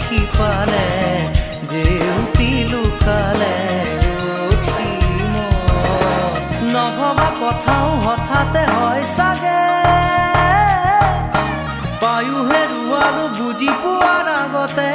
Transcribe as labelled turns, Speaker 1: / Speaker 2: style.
Speaker 1: সিপালে জেউতি লুকালে নভবা কথাও হঠাতে হয় চাগে পায়ো হেৰুৱালো বুজি পোৱাৰ আগতে